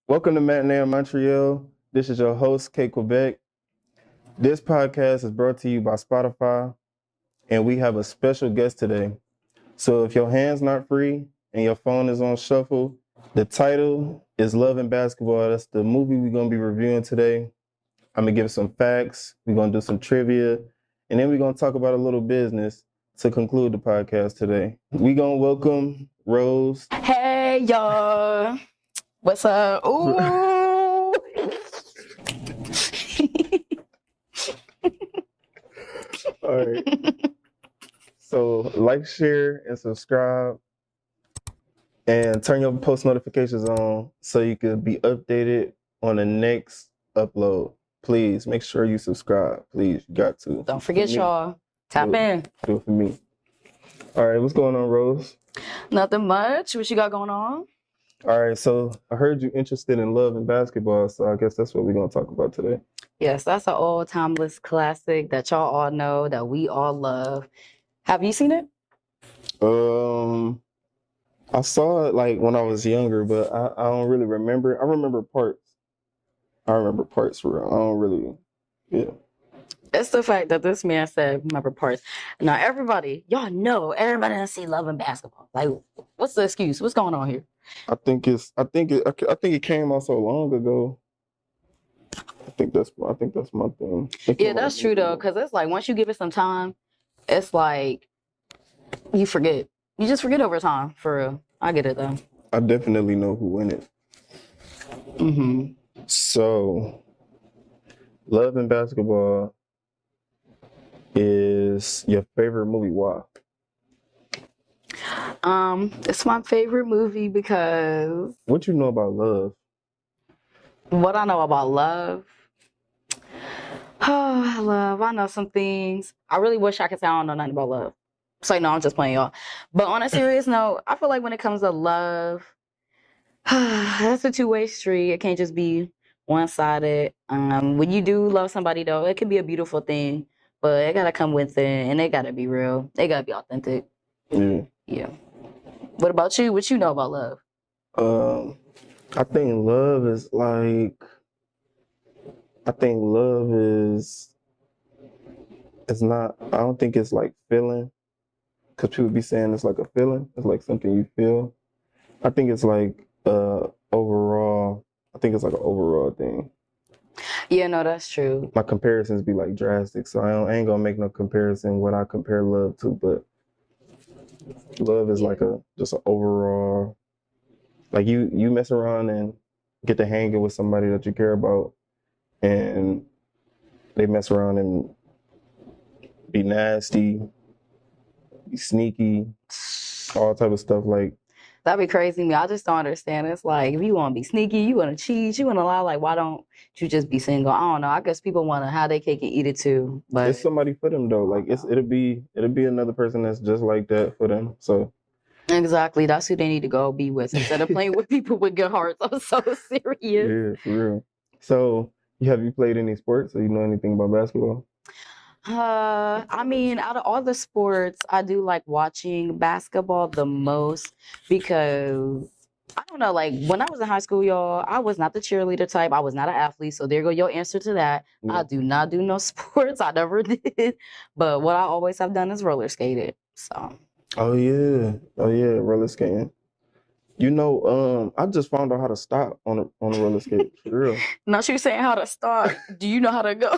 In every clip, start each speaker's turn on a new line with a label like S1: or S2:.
S1: Welcome to Matinee in Montreal. This is your host, Kquebec. This podcast is brought to you by Spotify, and we have a special guest today. So if your hand's not free and your phone is on shuffle, the title is Love and Basketball. That's the movie we're going to be reviewing today. I'm going to give some facts. We're going to do some trivia, and then we're going to talk about a little business to conclude the podcast today. We're going to welcome Rose.
S2: Hey, y'all. What's up? Ooh.
S1: All right. So like, share, and subscribe, and turn your post notifications on so you can be updated on the next upload. Please make sure you subscribe. Please, you got to.
S2: Don't forget, y'all. Tap in.
S1: Do it for me. All right, what's going on, Rose?
S2: Nothing much. What you got going on?
S1: All right, so I heard you interested in love and basketball, so I guess that's what we're going to talk about today.
S2: Yes, that's an old timeless classic that y'all all know, that we all love. Have you seen it?
S1: I saw it like when I was younger, but I don't really remember. I remember parts. For real. I don't really, yeah.
S2: It's the fact that this man said, remember parts. Now, everybody done see Love and Basketball. Like, what's the excuse? What's going on here?
S1: I think it came out so long ago. I think that's my thing.
S2: Yeah, that's true, though, because it's like once you give it some time, it's like you forget. You just forget over time, for real. I get it, though.
S1: I definitely know who win it.
S2: Mm-hmm.
S1: So, Love and Basketball is your favorite movie. Why?
S2: It's my favorite movie because
S1: What you know about love?
S2: what I know about love. Oh, love. I know some things. I really wish I could say I don't know nothing about love. So, no, I'm just playing, y'all. But on a serious note, I feel like when it comes to love, that's a two-way street. It can't just be one-sided. When you do love somebody, though, it can be a beautiful thing, but it gotta come with it, and it gotta be real. It gotta be authentic.
S1: Yeah.
S2: Yeah. What about you? What you know about love?
S1: I think love is like. It's not. I don't think it's like feeling, because people be saying it's like a feeling. It's like something you feel. I think it's like overall. I think it's like an overall thing.
S2: Yeah, no, that's true.
S1: My comparisons be like drastic, so I ain't gonna make no comparison what I compare love to, but love is like just an overall, like you mess around and get to hanging with somebody that you care about, and they mess around and be nasty, be sneaky, all type of stuff. Like,
S2: That'd be crazy to me. I just don't understand. It's like, if you want to be sneaky, you want to cheat, you want to lie, like, why don't you just be single? I don't know. I guess people want to have their cake and eat it too. But
S1: it's somebody for them though. Like, it'll be another person that's just like that for them. So
S2: exactly, that's who they need to go be with instead of playing with people with good hearts. I'm so serious.
S1: yeah, for real. So, have you played any sports, or you know anything about basketball?
S2: I mean, out of all the sports, I do like watching basketball the most because I don't know, like when I was in high school, y'all, I was not the cheerleader type. I was not an athlete. So there go your answer to that.
S1: Yeah.
S2: I do not do no sports. I never did. But what I always have done is roller skated. So
S1: Oh yeah, roller skating. You know, I just found out how to stop on a roller skate. For real.
S2: now she's saying how to start. Do you know how to go?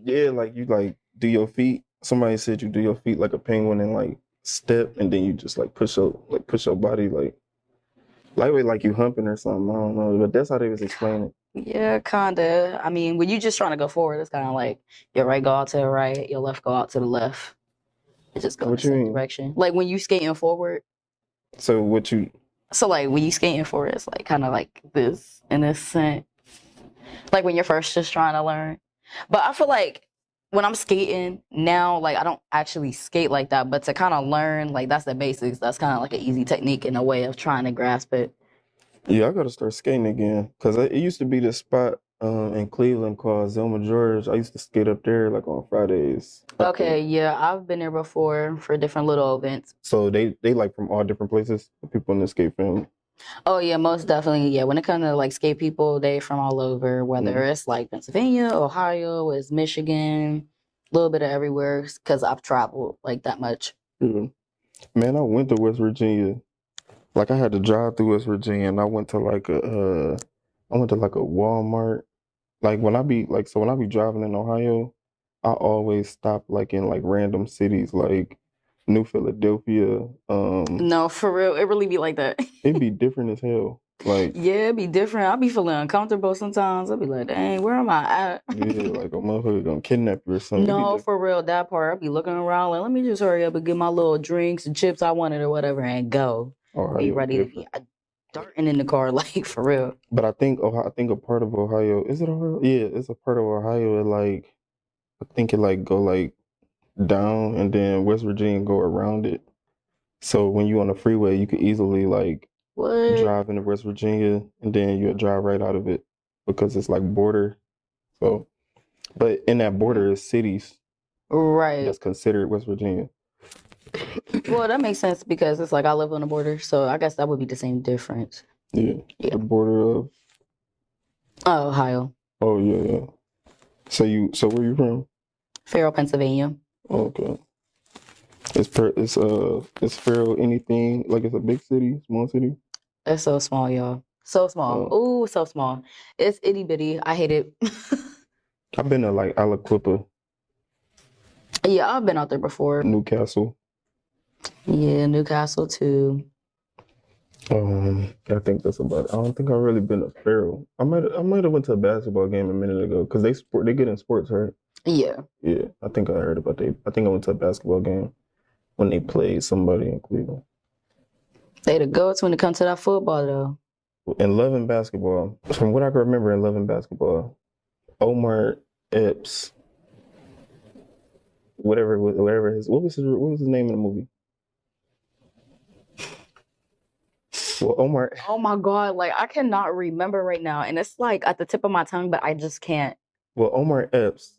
S1: Yeah, like you like do your feet. Somebody said you do your feet like a penguin and like step, and then you just like push your body like lightweight, like you humping or something. I don't know, but that's how they was explaining it.
S2: Yeah, kinda. I mean, when you just trying to go forward, it's kind of like your right go out to the right, your left go out to the left. It just goes in
S1: What
S2: the
S1: you
S2: same
S1: mean?
S2: direction. Like when you skating forward.
S1: So what you?
S2: So like when you skating forward, it's like kind of like this in a sense. Like when you're first just trying to learn. But I feel like when I'm skating now, like I don't actually skate like that, but to kind of learn, like that's the basics. That's kind of like an easy technique in a way of trying to grasp it.
S1: Yeah, I gotta start skating again because it used to be this spot in Cleveland called Zelma George. I used to skate up there like on Fridays.
S2: Okay, yeah, I've been there before for different little events.
S1: So they like from all different places, the people in the skate family.
S2: Oh yeah, most definitely. Yeah, when it comes to like skate people, they from all over. Whether it's like Pennsylvania, Ohio, it's Michigan, a little bit of everywhere. Because I've traveled like that much.
S1: Yeah. Man, I went to West Virginia. Like I had to drive through West Virginia, and I went to like a Walmart. Like when I be driving in Ohio, I always stop like in like random cities like New Philadelphia.
S2: No, for real, it really be like that.
S1: It'd be different as hell. Like
S2: Yeah, it'd be different. I'll be feeling uncomfortable sometimes. I'll be like, dang, where am I
S1: yeah,
S2: at?
S1: like a motherfucker gonna kidnap you or something. It'd be
S2: No,
S1: different.
S2: for real, that part. I'll be looking around like, let me just hurry up and get my little drinks and chips I wanted or whatever and go. Be
S1: Ohio
S2: ready to be
S1: different.
S2: darting in the car, like for real.
S1: But I think a part of Ohio, is it Ohio? Yeah, it's a part of Ohio. I think it like go like down, and then West Virginia go around it. So when you on the freeway, you could easily like
S2: What?
S1: drive into West Virginia, and then you'll drive right out of it because it's like border. So, but in that border is cities
S2: Right.
S1: that's considered West Virginia.
S2: Well, that makes sense because it's like I live on the border, so I guess that would be the same difference.
S1: Yeah,
S2: Yeah.
S1: the border of.
S2: Ohio,
S1: Oh yeah. So where you from?
S2: Farrell, Pennsylvania.
S1: Oh, okay. Is Farrell anything like it's a big city, small city?
S2: It's so small, y'all. So small.
S1: Oh,
S2: Ooh, so small. It's itty bitty. I hate it.
S1: I've been to like Aliquippa,
S2: Yeah, I've been out there before.
S1: Newcastle.
S2: Yeah, Newcastle too.
S1: I think that's about it. I don't think I've really been to Farrell. I might have went to a basketball game a minute ago because they get in sports, right?
S2: Yeah.
S1: Yeah, I think I heard about they. I think I went to a basketball game when they played somebody in Cleveland.
S2: They the goats when it comes to that football though.
S1: In loving basketball, from what I can remember in loving basketball, Omar Epps, whatever what was his name in the movie? Well, Omar.
S2: Oh my God, like I cannot remember right now. And it's like at the tip of my tongue, but I just can't.
S1: Well, Omar Epps,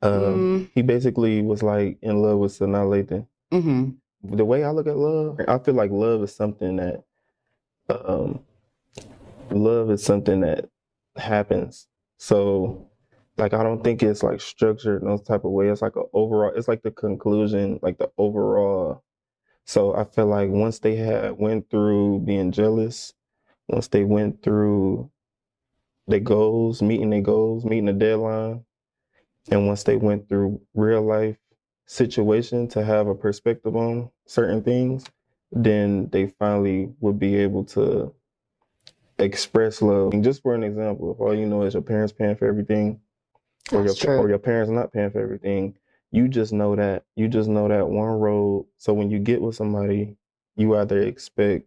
S2: Mm,
S1: he basically was like in love with Sanaa Lathan.
S2: mm-hmm.
S1: The way I look at love, I feel like um, love is something that happens. So, like, I don't think it's like structured in those type of way. It's like a overall. It's like the conclusion, like the overall. So I feel like once they had went through being jealous, once they went through their goals, meeting the deadline, and once they went through real life situation to have a perspective on certain things, then they finally would be able to express love. And just for an example, if all you know is your parents paying for everything,
S2: That's true.
S1: or your parents not paying for everything, you just know that one road. So when you get with somebody, you either expect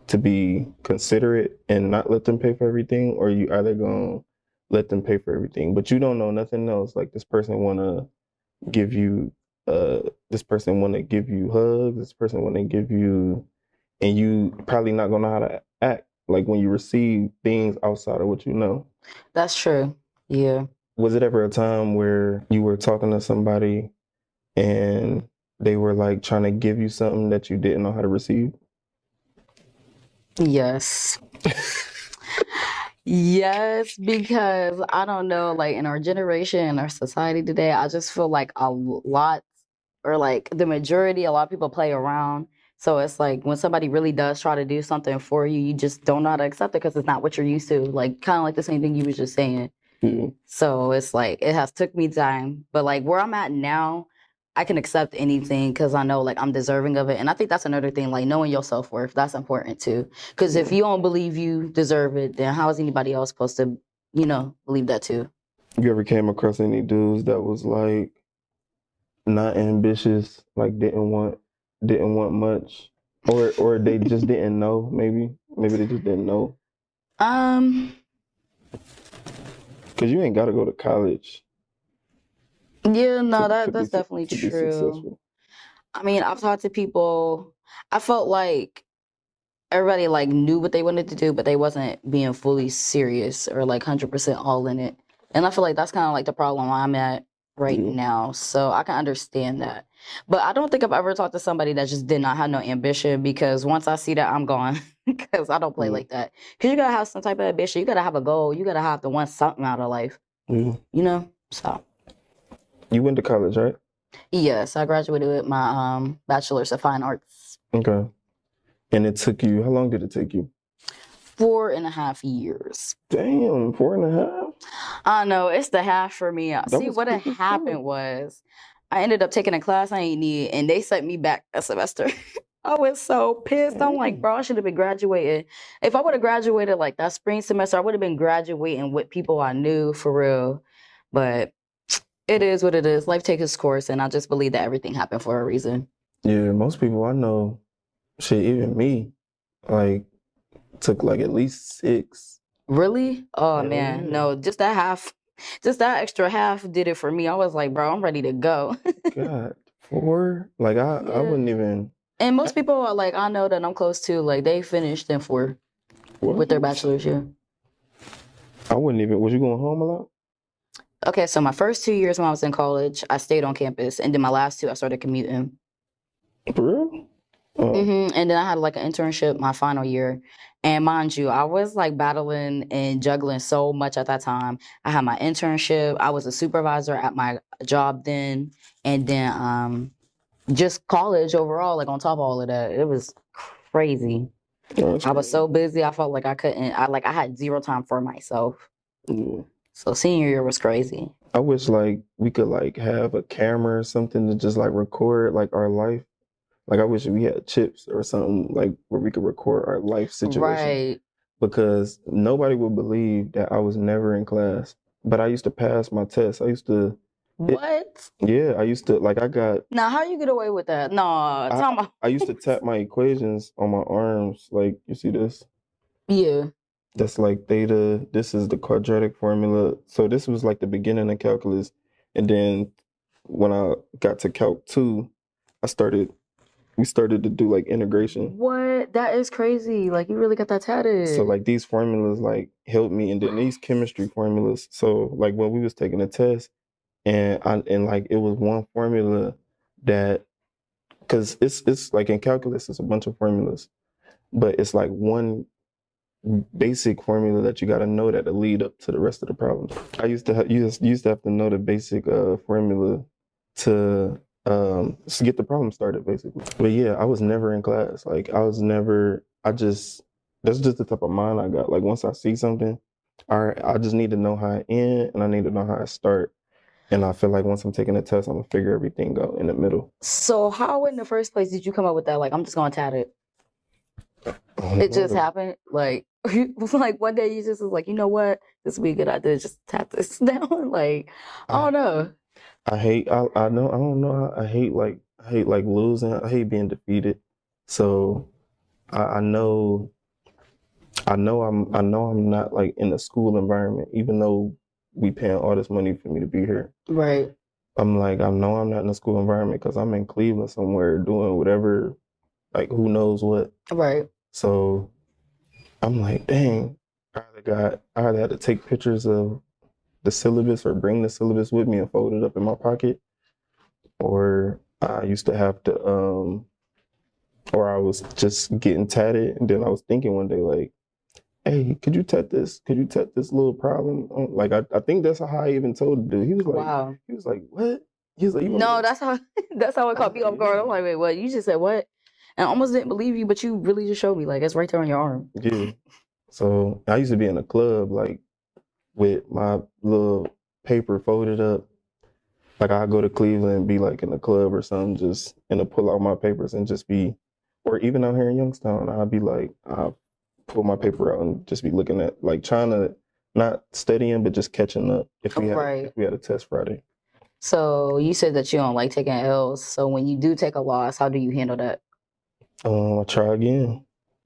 S1: to be considerate and not let them pay for everything, or you either gonna let them pay for everything. But you don't know nothing else. Like give you this person wanna give you hugs, this person wanna give you, and you probably not gonna know how to act like when you receive things outside of what you know.
S2: That's true. Yeah.
S1: Was it ever a time where you were talking to somebody and they were like trying to give you something that you didn't know how to receive?
S2: Yes. Yes, because I don't know, like in our generation, in our society today, I just feel like a lot, or like the majority, a lot of people play around. So it's like when somebody really does try to do something for you, you just don't know how to accept it because it's not what you're used to. Like kind of like the same thing you was just saying.
S1: Yeah.
S2: So it's like it has took me time, but like where I'm at now, I can accept anything because I know like I'm deserving of it. And I think that's another thing, like knowing your self-worth, that's important too. Because if you don't believe you deserve it, then how is anybody else supposed to, believe that too?
S1: You ever came across any dudes that was like not ambitious, like didn't want much, or they just didn't know? Maybe they just didn't know.
S2: Um,
S1: Because you ain't got to go to college
S2: yeah, no,
S1: to
S2: that's definitely
S1: be
S2: true.
S1: successful.
S2: I mean, I've talked to people, I felt like everybody like knew what they wanted to do, but they wasn't being fully serious or like 100% all in it. And I feel like that's kind of like the problem I'm at right
S1: Yeah.
S2: now. So I can understand that. But I don't think I've ever talked to somebody that just did not have no ambition, because once I see that, I'm gone. Because I don't play like that. Because you got to have some type of ambition. You got to have a goal. You got to have to want something out of life.
S1: Yeah.
S2: You know? So.
S1: You went to college, right?
S2: Yes, I graduated with my bachelor's of fine arts.
S1: Okay. And it took you, how long did it take you?
S2: 4.5 years.
S1: Damn, 4.5?
S2: I know, it's the half for me. See,
S1: was
S2: what had
S1: quick as
S2: happened
S1: fuck.
S2: was I ended up taking a class I ain't need, and they sent me back a semester. I was so pissed. I'm like, bro, I should have been graduating. If I would have graduated like that spring semester, I would have been graduating with people I knew for real. But it is what it is. Life takes its course, and I just believe that everything happened for a reason.
S1: Yeah, most people I know, shit, even me, like, took like at least 6.
S2: Really? Oh,
S1: Hell
S2: man.
S1: yeah.
S2: No, just that extra half did it for me. I was like, bro, I'm ready to go.
S1: God, 4? Like, I
S2: Yeah.
S1: wouldn't even.
S2: And most people are like, I know that I'm close to, like, they finished in 4 with their bachelor's, yeah.
S1: I wouldn't even. Was you going home a lot?
S2: Okay, so my first 2 years when I was in college, I stayed on campus. And then my last 2, I started commuting.
S1: For real? Oh.
S2: And then I had like an internship my final year. And mind you, I was like battling and juggling so much at that time. I had my internship. I was a supervisor at my job then. And then just college overall, like on top of all of that. It was crazy. I was so busy. I felt like I couldn't. I had 0 time for myself.
S1: Yeah.
S2: So senior year was crazy.
S1: I wish like we could like have a camera or something to just like record like our life. Like I wish we had chips or something like where we could record our life situation.
S2: Right.
S1: Because nobody would believe that I was never in class. But I used to pass my tests. I used to.
S2: What?
S1: Yeah, I used to like I got.
S2: Now, how you get away with that? No,
S1: I used to tap my equations on my arms. Like you see this?
S2: Yeah.
S1: That's like theta. This is the quadratic formula. So this was like the beginning of calculus. And then when I got to Calc 2, we started to do like integration.
S2: What? That is crazy. Like, you really got that tatted.
S1: So like these formulas like helped me, and then these chemistry formulas. So like when we was taking a test, and like it was one formula that, because it's like in calculus, it's a bunch of formulas, but it's like one basic formula that you got to know that to lead up to the rest of the problems. I used to have to know the basic formula to get the problem started, basically. But yeah, I was never in class. Like that's just the type of mind I got. Like once I see something, all right, I just need to know how I end and I need to know how I start. And I feel like once I'm taking a test, I'm gonna figure everything out in the middle.
S2: So how in the first place did you come up with that? Like, I'm just gonna tat it. It just happened. Like, like one day you just was like, you know what? This would be a good idea. Just tap this down. Like, I don't know.
S1: I don't know. I hate like losing. I hate being defeated. So I know I'm not like in a school environment, even though we paying all this money for me to be here.
S2: Right.
S1: I'm like, I know I'm not in a school environment because I'm in Cleveland somewhere doing whatever, like who knows what.
S2: Right.
S1: So I'm like, dang, I either had to take pictures of the syllabus or bring the syllabus with me and fold it up in my pocket, or I used to have to, or I was just getting tatted, and then I was thinking one day like, hey, could you tat this? Could you tat this little problem? Like I think that's how I even told the dude. He was like,
S2: wow.
S1: He was like, what? He was like,
S2: no, that's how it caught me off guard. I'm like, wait, what? You just said what? And I almost didn't believe you, but you really just showed me. Like, it's right there on your arm.
S1: Yeah. So I used to be in a club like with my little paper folded up. Like I'd go to Cleveland and be like in a club or something, just and pull out my papers and just be, or even out here in Youngstown, I'd be like, I'll pull my paper out and just be looking at, like trying to, not studying, but just catching up if we had a test Friday.
S2: So you said that you don't like taking L's. So when you do take a loss, how do you handle that?
S1: I try again.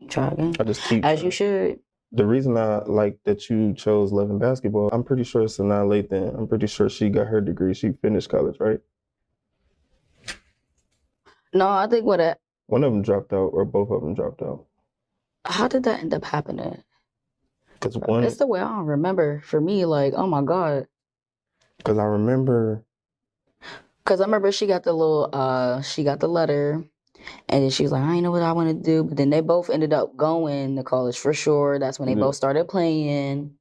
S2: Try again?
S1: I just keep
S2: as you should.
S1: The reason I like that you chose Love and Basketball, I'm pretty sure Sanaa Lathan, I'm pretty sure she got her degree. She finished college, right?
S2: No, I think one
S1: of them dropped out, or both of them dropped out.
S2: How did that end up happening?
S1: Because
S2: it's the way I don't remember. For me, like, oh my God.
S1: Because I remember
S2: Because I remember she got the letter, and then she was like, I ain't know what I want to do. But then they both ended up going to college for sure. That's when they both started playing.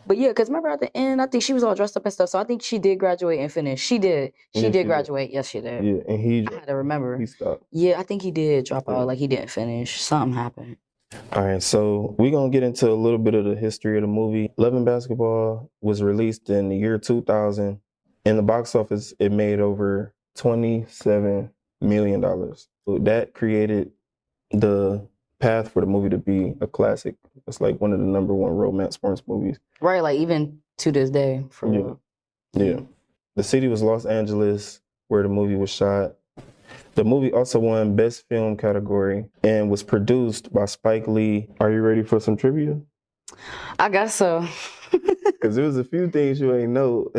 S2: But yeah, because remember at the end, I think she was all dressed up and stuff. So I think she did graduate and finish. She did. She did graduate. Yes, she did.
S1: Yeah, and
S2: I had to remember.
S1: He stopped.
S2: Yeah, I think he did drop out. Like he didn't finish. Something happened.
S1: All right, so we're going to get into a little bit of the history of the movie. Love and Basketball was released in the year 2000. In the box office, it made over $27 million. So that created the path for the movie to be a classic. It's like one of the number one romance sports movies.
S2: Right, like even to this day. For real.
S1: Yeah. The city was Los Angeles, where the movie was shot. The movie also won Best Film category and was produced by Spike Lee. Are you ready for some trivia?
S2: I guess so.
S1: Because there was a few things you ain't know.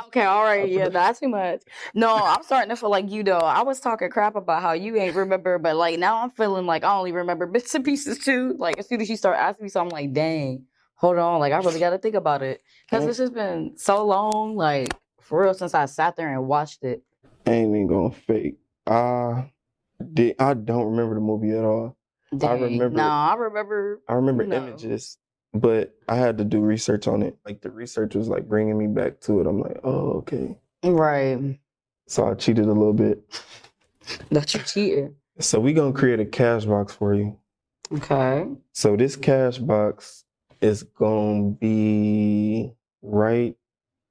S2: Okay, all right, yeah, that's too much. No, I'm starting to feel like you, though. I was talking crap about how you ain't remember, but like now I'm feeling like I only remember bits and pieces too. Like as soon as you start asking me something, I'm like, dang, hold on, like I really got to think about it. Because it's just been so long, like for real, since I sat there and watched it.
S1: I ain't even gonna fake. I don't remember the movie at all.
S2: Dang. I remember
S1: images, but I had to do research on it. Like the research was like bringing me back to it. I'm like, oh, okay.
S2: Right.
S1: So I cheated a little bit.
S2: That you cheated.
S1: So we gonna create a cash box for you.
S2: Okay.
S1: So this cash box is gonna be right.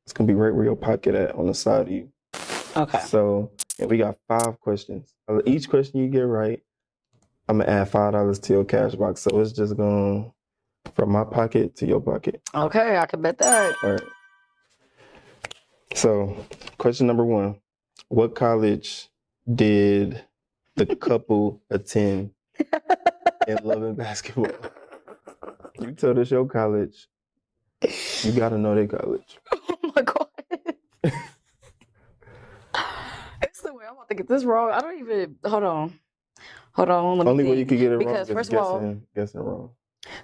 S1: It's gonna be right where your pocket at on the side of you.
S2: Okay.
S1: So we got 5 questions. Each question you get right, I'm gonna add $5 to your cash box. So it's just going from my pocket to your pocket.
S2: Okay, I can bet that.
S1: All right. So question number 1. What college did the couple attend in Love and Basketball? You told us your college. You gotta know their college.
S2: Oh my God. It's the way I'm about to get this wrong. I don't even. Hold on. Let me
S1: Only way
S2: think.
S1: you could get it
S2: because
S1: wrong is
S2: first of all,
S1: guessing wrong.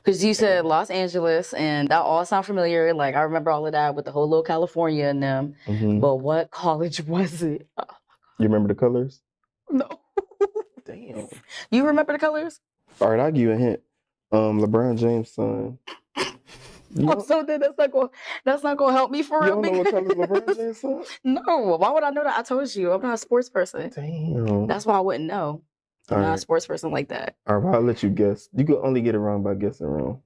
S2: Because you said Los Angeles, and that all sound familiar. Like I remember all of that with the whole little California and them.
S1: Mm-hmm.
S2: But what college was it? Oh.
S1: You remember the colors?
S2: No.
S1: Damn.
S2: You remember the colors?
S1: All right, I'll give you a hint. LeBron James' son.
S2: I'm so dead. That's not gonna help me for real.
S1: You don't know what color LeBron James' son?
S2: No. Why would I know that? I told you I'm not a sports person.
S1: Damn.
S2: That's why I wouldn't know. I'm not a sports person like that.
S1: All right, well, I'll let you guess. You could only get it wrong by guessing wrong.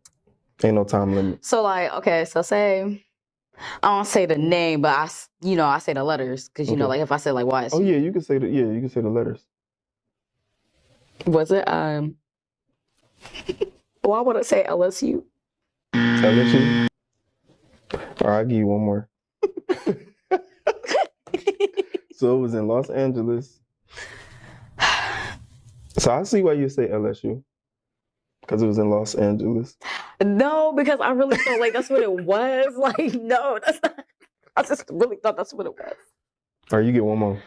S1: Ain't no time limit.
S2: So like, okay, so say I don't say the name, but I say the letters because you know, like if I say like why.
S1: Oh yeah, you can say the letters.
S2: Was it why would I say LSU?
S1: LSU. All right, I'll give you one more. So it was in Los Angeles. So I see why you say LSU. Because it was in Los Angeles.
S2: No, because I really felt like that's what it was. Like, no, that's not. I just really thought that's what it was.
S1: All right, you get one more.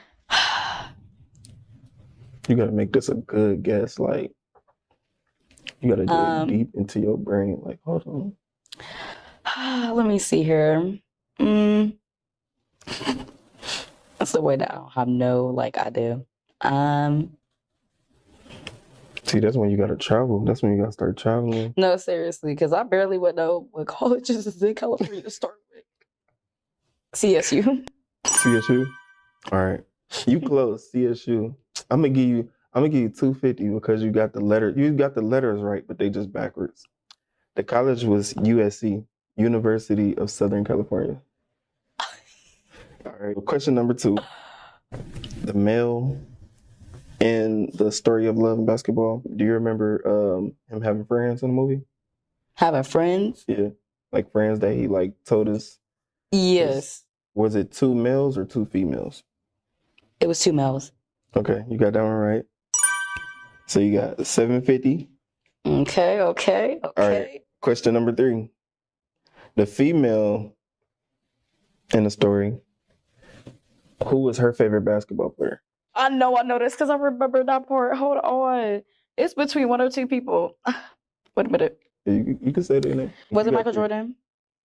S1: You got to make this a good guess. Like, you got to dig deep into your brain. Like, hold on.
S2: Let me see here. That's the way that I don't have no idea.
S1: See, that's when you got to travel. That's when you got to start traveling.
S2: No, seriously, because I barely would know what colleges is in California to start with. CSU.
S1: CSU? All right. You close, CSU. I'm gonna give you $250 because you got the letter. You got the letters right, but they just backwards. The college was USC, University of Southern California. All right. Question number 2. The male in the story of Love and Basketball. Do you remember him having friends in the movie?
S2: Having friends?
S1: Yeah, like friends that he told us.
S2: Yes.
S1: Was it 2 males or 2 females?
S2: It was 2 males.
S1: Okay, you got that one right. So you got $750.
S2: Okay.
S1: All right. Question number 3. The female in the story, who was her favorite basketball player?
S2: I know this because I remember that part. Hold on. It's between 1 or 2 people. Wait a minute.
S1: You can say their name.
S2: Was it Michael Jordan?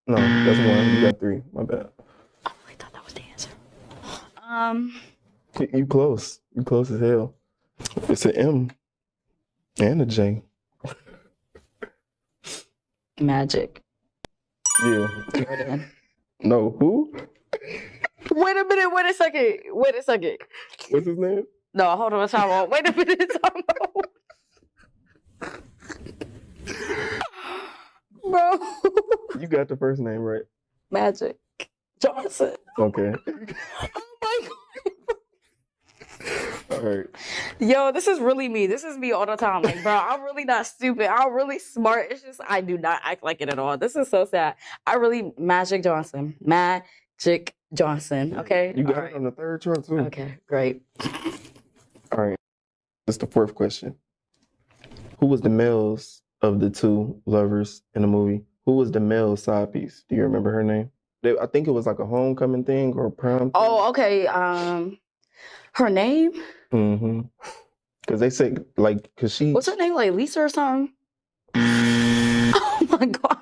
S1: No, that's 1. You got 3. My bad.
S2: I really thought that was the answer.
S1: You close. You close as hell. It's an M and a J.
S2: Magic.
S1: Yeah.
S2: Jordan.
S1: No, who?
S2: Wait a minute. Wait a second.
S1: What's his name?
S2: No, hold on. Time out. Wait a minute. Time out. Bro.
S1: You got the first name right.
S2: Magic Johnson.
S1: Okay.
S2: Oh my God.
S1: All right.
S2: Yo, this is really me. This is me all the time. Like, bro, I'm really not stupid. I'm really smart. It's just I do not act like it at all. This is so sad. Magic Johnson. Magic Johnson. Okay.
S1: You got
S2: All
S1: it
S2: right.
S1: on the third try too.
S2: Okay, great.
S1: All right. That's the fourth question. Who was the males of the two lovers in the movie? Who was the male side piece? Do you remember her name? I think it was like a homecoming thing or a prom thing.
S2: Oh, okay. Her name?
S1: Mm-hmm. Because they say, like, because she...
S2: What's her name? Like Lisa or something? Oh my God.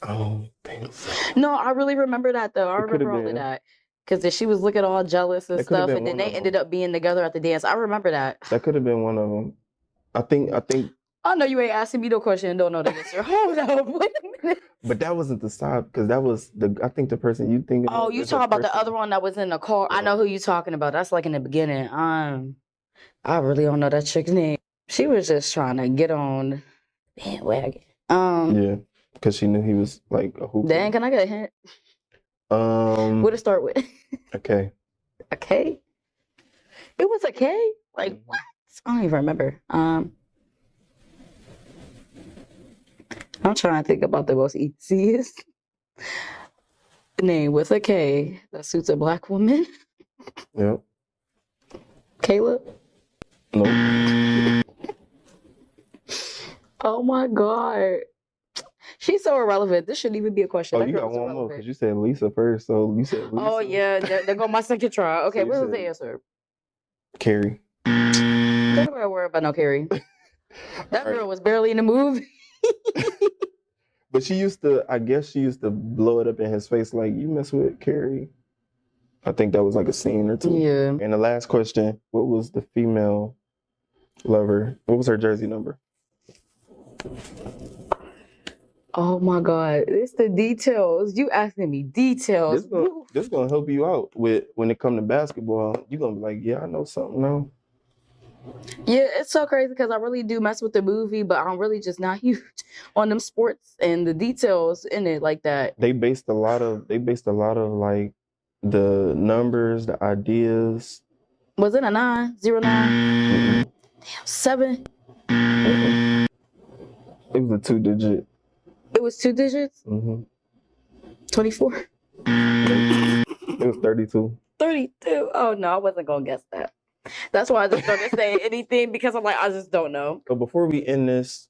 S1: Oh, thanks.
S2: No, I really remember that though. I
S1: It could've
S2: remember all of
S1: been.
S2: that. Because she was looking all jealous and
S1: That could've
S2: stuff,
S1: been
S2: and then
S1: one
S2: they
S1: of
S2: ended up being together at the dance. I remember that.
S1: That could have been one of them. I think...
S2: I know you ain't asking me no question and don't know the answer. Hold up. Wait a minute.
S1: But that wasn't the side, because that was I think the person you thinking
S2: Oh,
S1: of
S2: you
S1: is
S2: talking about the
S1: person.
S2: other one that was in the car? I know who you talking about. That's like in the beginning. I really don't know that chick's name. She was just trying to get on the bandwagon.
S1: Yeah, because she knew he was like a hooper.
S2: Dan, can I get a hint? What to start with?
S1: Okay.
S2: A K? It was a K? Like what? I don't even remember. I'm trying to think about the most easiest name with a K that suits a black woman.
S1: Yep.
S2: Caleb?
S1: Nope.
S2: Oh my God. She's so irrelevant. This shouldn't even be a question.
S1: Oh,
S2: That
S1: you got
S2: girl's
S1: one more
S2: irrelevant.
S1: because you said Lisa first. So you said Lisa.
S2: Oh yeah, there go my second try. Okay,
S1: So you
S2: what was the
S1: said-
S2: answer?
S1: Carrie.
S2: Don't nobody worry about no Carrie. That
S1: All right.
S2: girl was barely in the movie.
S1: But I guess she used to blow it up in his face like, you mess with Carrie. I think that was like a scene or two.
S2: Yeah.
S1: And the last question, what was the female lover? What was her jersey number?
S2: Oh my God, it's the details. You asking me details.
S1: This gonna help you out with when it come to basketball. You're gonna be like, yeah, I know something now.
S2: Yeah, it's so crazy because I really do mess with the movie, but I'm really just not huge on them sports and the details in it like that.
S1: They based a lot of like the numbers, the ideas.
S2: Was it a 9? 09?
S1: Mm-mm.
S2: Damn, 7?
S1: Mm-mm. It was a 2-digit.
S2: It was 2 digits?
S1: Mm-hmm.
S2: 24?
S1: It was 32.
S2: 32? Oh no, I wasn't gonna guess that. That's why I just started saying anything because I'm like, I just don't know.
S1: So before we end this,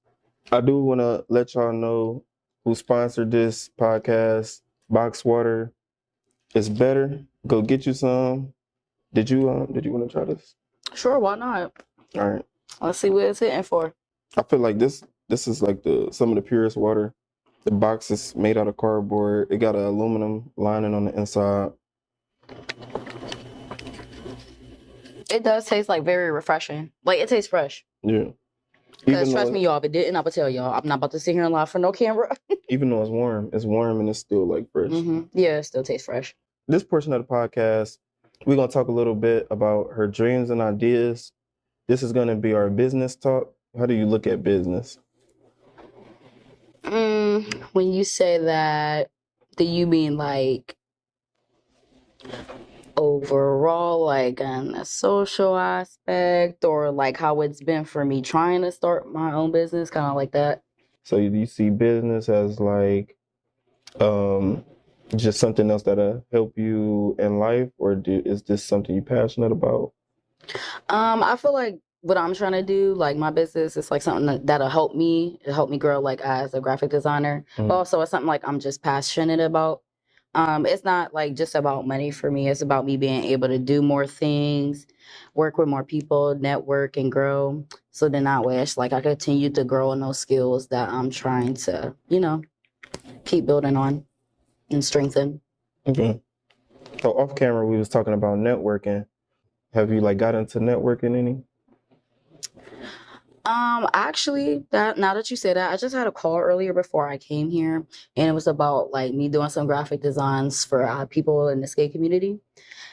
S1: I do want to let y'all know who sponsored this podcast. Box Water is better. Go get you some. Did you want to try this?
S2: Sure, why not?
S1: All right.
S2: Let's see what it's hitting for.
S1: I feel like this is like some of the purest water. The box is made out of cardboard. It got an aluminum lining on the inside.
S2: It does taste like very refreshing. Like it tastes fresh.
S1: Yeah.
S2: Because trust me, y'all, if it didn't, I would tell y'all. I'm not about to sit here and lie for no camera.
S1: Even though it's warm and it's still like fresh.
S2: Mm-hmm. Yeah, it still tastes fresh.
S1: This portion of the podcast, we're going to talk a little bit about her dreams and ideas. This is going to be our business talk. How do you look at business?
S2: When you say that, do you mean like overall, like in a social aspect, or like how it's been for me trying to start my own business, kind of like that?
S1: So do you see business as like just something else that'll help you in life, or is this something you're passionate about?
S2: I feel like what I'm trying to do, like my business, is like something that'll help me grow, like as a graphic designer. But also, it's something like I'm just passionate about. It's not like just about money for me. It's about me being able to do more things, work with more people, network and grow. So then that way, it's like I continue to grow in those skills that I'm trying to, keep building on and strengthen.
S1: Okay. So off camera, we was talking about networking. Have you like got into networking any?
S2: Actually, that now that you say that, I just had a call earlier before I came here, and it was about like me doing some graphic designs for people in the skate community.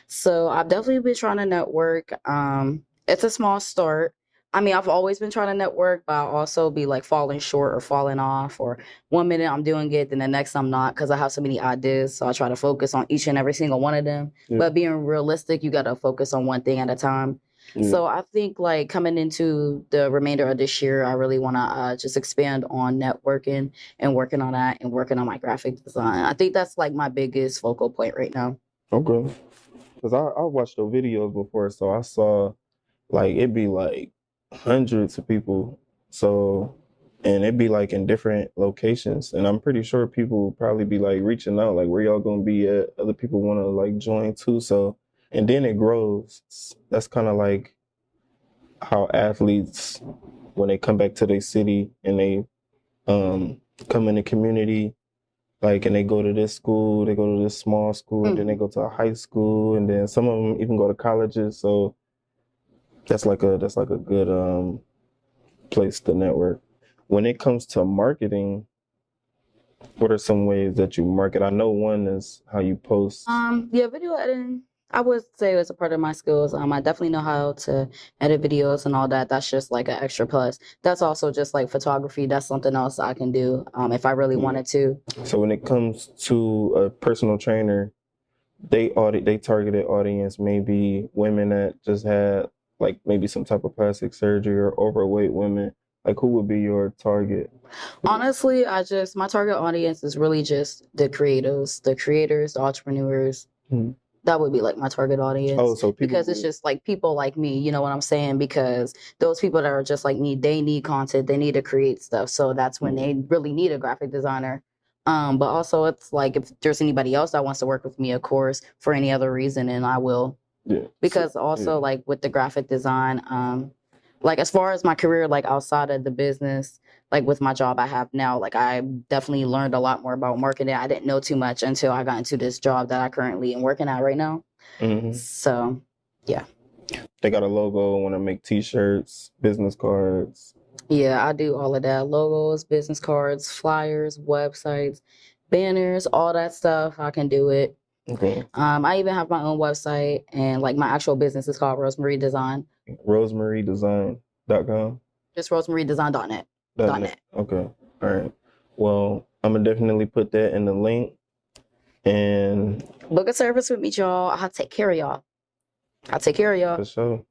S2: So I've definitely been trying to network. It's a small start. I mean, I've always been trying to network, but I'll also be like falling short or falling off, or one minute I'm doing it, then the next I'm not, because I have so many ideas. So I try to focus on each and every single one of them.
S1: Yeah.
S2: But being realistic, you got to focus on one thing at a time.
S1: Yeah.
S2: So I think like coming into the remainder of this year, I really want to just expand on networking and working on that and working on my graphic design. I think that's like my biggest focal point right now.
S1: Okay. Because I watched the videos before, so I saw like it'd be like hundreds of people. So, and it'd be like in different locations. And I'm pretty sure people will probably be like reaching out, like where y'all gonna be at. Other people want to like join too. So, and then it grows. That's kind of like how athletes, when they come back to their city and they come in the community, like, and they go to this school, they go to this small school, and then they go to a high school, and then some of them even go to colleges. So that's like a good place to network. When it comes to marketing, what are some ways that you market? I know one is how you post.
S2: Yeah, video editing. I would say it's a part of my skills. I definitely know how to edit videos and all that. That's just like an extra plus. That's also just like photography. That's something else I can do if I really wanted to.
S1: So when it comes to a personal trainer, they targeted audience maybe women that just had like maybe some type of plastic surgery or overweight women. Like, who would be your target?
S2: Honestly, my target audience is really just the creatives, the entrepreneurs. That would be like my target audience.
S1: Oh, so
S2: because it's just like people like me, you know what I'm saying? Because those people that are just like me, they need content, they need to create stuff. So that's when they really need a graphic designer. But also it's like if there's anybody else that wants to work with me, of course, for any other reason, and I will.
S1: Yeah.
S2: Because also like with the graphic design, like as far as my career, like outside of the business, like with my job I have now, like I definitely learned a lot more about marketing. I didn't know too much until I got into this job that I currently am working at right now. So, yeah.
S1: They got a logo, want to make t-shirts, business cards.
S2: Yeah, I do all of that. Logos, business cards, flyers, websites, banners, all that stuff. I can do it.
S1: Okay.
S2: I even have my own website, and like my actual business is called Rosemary Design.
S1: RosemaryDesign.com?
S2: Just RosemaryDesign.net.
S1: .net. Okay. All right. Well, I'm gonna definitely put that in the link. And
S2: book a service with me, y'all. I'll take care of y'all.
S1: For sure.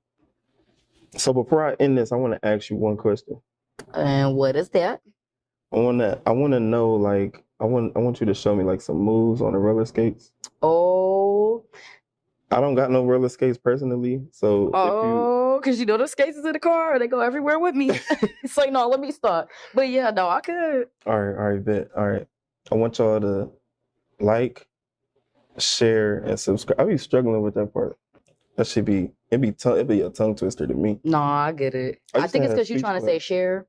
S1: So before I end this, I want to ask you one question.
S2: And what is that?
S1: I want to know, like, I want you to show me like some moves on the roller skates.
S2: Oh.
S1: I don't got no roller skates personally, so
S2: because you know the skates is in the car, they go everywhere with me. It's like, no, let me stop. But yeah, no, I could.
S1: All right, bet. All right. I want y'all to like, share, and subscribe. I be struggling with that part. That should be it'd be a tongue twister to me.
S2: No, I get it. I think it's because you're trying to say share.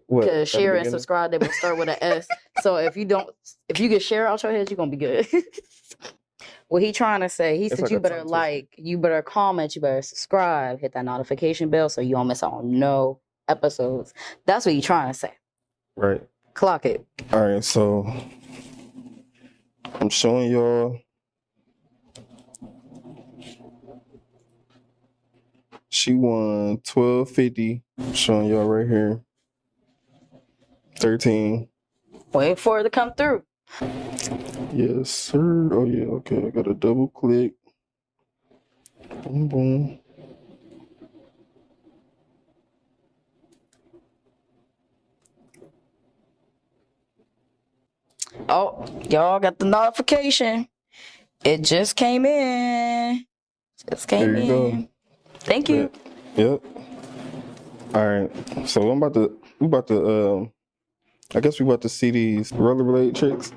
S2: Because share and subscribe, they will start with an S. So if you get share out your head, you're gonna be good. What he trying to say, he said like you better like, you better comment, you better subscribe, hit that notification bell so you don't miss out on no episodes. That's what he trying to say.
S1: Right.
S2: Clock it.
S1: All right, so I'm showing y'all. She won $12.50. I'm showing y'all right here. 13.
S2: Wait for it to come through.
S1: Yes, sir. Oh yeah, okay. I got to double click. Boom, boom.
S2: Oh, y'all got the notification. It just came in.
S1: There you go.
S2: Thank you.
S1: Yep. All right. So we about to I guess we about to see these rollerblade tricks.